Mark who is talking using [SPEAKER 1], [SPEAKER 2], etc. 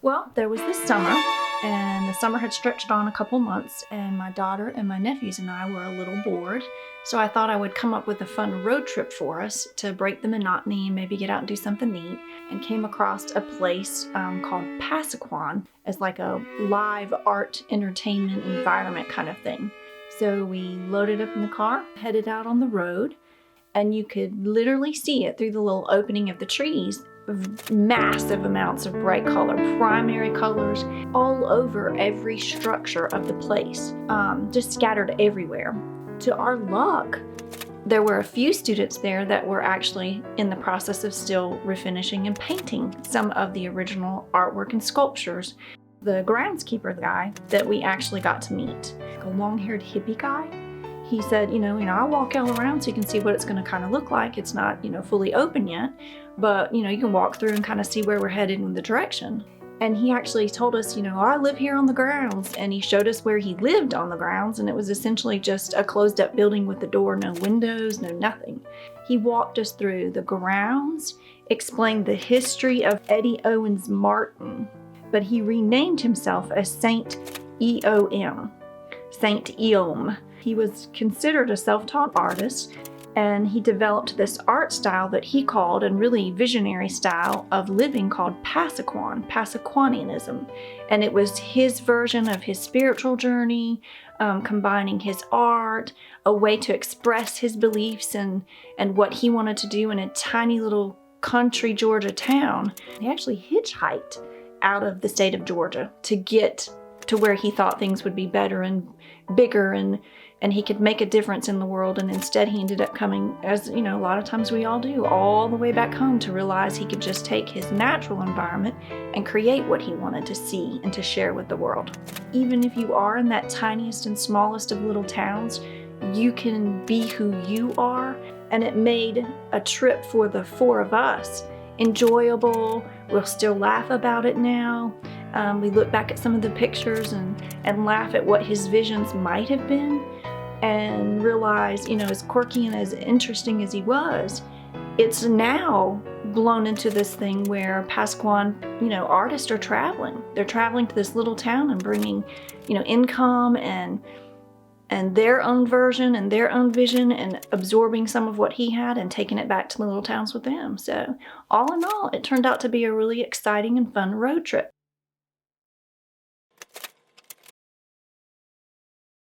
[SPEAKER 1] Well, there was this summer, and the summer had stretched on a couple months, and my daughter and my nephews and I were a little bored. So I thought I would come up with a fun road trip for us to break the monotony and maybe get out and do something neat. And came across a place called Pasaquan as like a live art entertainment environment kind of thing. So we loaded up in the car, headed out on the road, and you could literally see it through the little opening of the trees. Massive amounts of bright color, primary colors, all over every structure of the place, just scattered everywhere. To our luck, there were a few students there that were actually in the process of still refinishing and painting some of the original artwork and sculptures. The groundskeeper guy that we actually got to meet, a long-haired hippie guy, he said, I'll walk all around so you can see what it's going to kind of look like. It's not, fully open yet, but, you can walk through and kind of see where we're headed in the direction. And he actually told us, I live here on the grounds. And he showed us where he lived on the grounds. And it was essentially just a closed up building with the door, no windows, no nothing. He walked us through the grounds, explained the history of Eddie Owens Martin, but he renamed himself as Saint Eom. Saint Eom. He was considered a self-taught artist, and he developed this art style that he called, and really visionary style of living, called Pasaquan, Pasaquanianism. And it was his version of his spiritual journey, combining his art, a way to express his beliefs and what he wanted to do in a tiny little country Georgia town. He actually hitchhiked out of the state of Georgia to get to where he thought things would be better and bigger and he could make a difference in the world. And instead he ended up coming, as a lot of times we all do, all the way back home to realize he could just take his natural environment and create what he wanted to see and to share with the world. Even if you are in that tiniest and smallest of little towns, you can be who you are. And it made a trip for the four of us enjoyable. We'll still laugh about it now. We look back at some of the pictures and laugh at what his visions might have been, and realize, as quirky and as interesting as he was, it's now blown into this thing where Pasaquan, artists are traveling. They're traveling to this little town and bringing, income and their own version and their own vision, and absorbing some of what he had and taking it back to the little towns with them. So all in all, it turned out to be a really exciting and fun road trip.